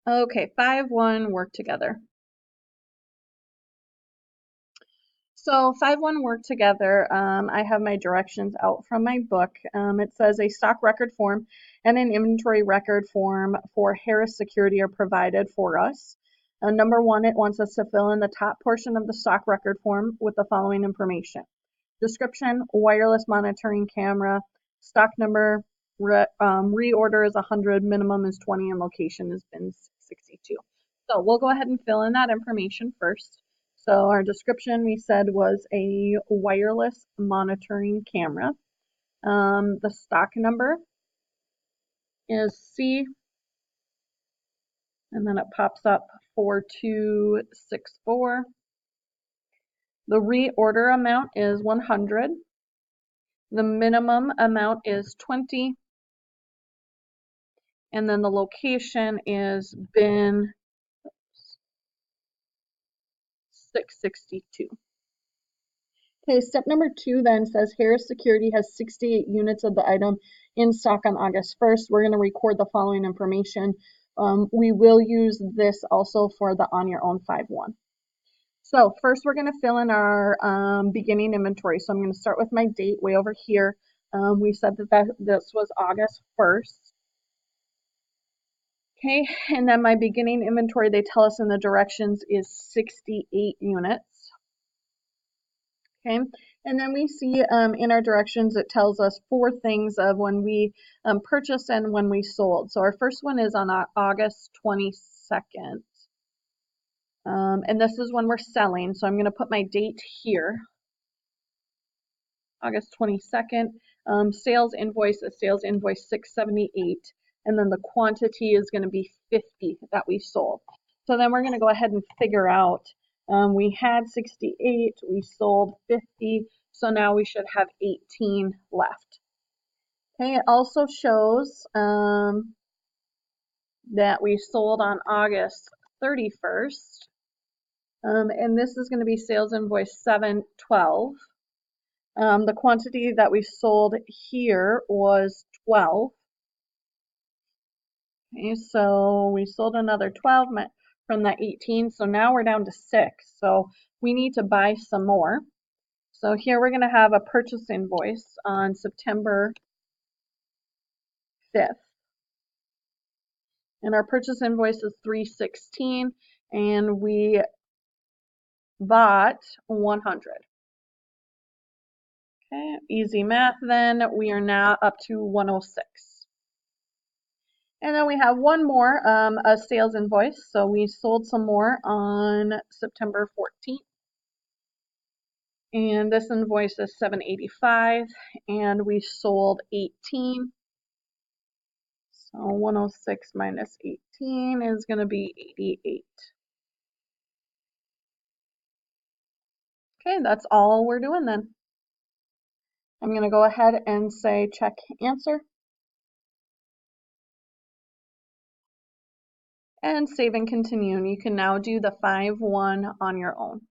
Okay, 5-1 work together. So 5-1 work together. I have my directions out from my book. It says a stock record form and an inventory record form for Harris Security are provided for us. Number one, it wants us to fill in the top portion of the stock record form with the following information. Description, wireless monitoring camera, stock number, reorder is 100, minimum is 20, and location is bin 62. So we'll go ahead and fill in that information first. So our description we said was a wireless monitoring camera. The stock number is C, and then it pops up 4264. The reorder amount is 100. The minimum amount is 20. And then the location is bin 662. Okay, step number 2 then says Harris Security has 68 units of the item in stock on August 1st. We're going to record the following information. We will use this also for the On Your Own 5-1. So first we're going to fill in our beginning inventory. So I'm going to start with my date way over here. We said that this was August 1st. Okay, and then my beginning inventory, they tell us in the directions, is 68 units. Okay, and then we see in our directions, it tells us 4 things of when we purchased and when we sold. So our first one is on August 22nd. And this is when we're selling. So I'm going to put my date here. August 22nd. Sales invoice is sales invoice 678. And then the quantity is going to be 50 that we sold. So then we're going to go ahead and figure out, we had 68, we sold 50, so now we should have 18 left. Okay, it also shows that we sold on August 31st, and this is going to be sales invoice 712. The quantity that we sold here was 12. Okay, so we sold another 12 from that 18, so now we're down to 6. So we need to buy some more. So here we're going to have a purchase invoice on September 5th. And our purchase invoice is 316, and we bought 100. Okay, easy math then. We are now up to 106. And then we have one more, a sales invoice. So we sold some more on September 14th. And this invoice is 785, and we sold 18. So 106 minus 18 is going to be 88. Okay, that's all we're doing then. I'm going to go ahead and say check answer. And save and continue. You can now do the 5-1 on your own.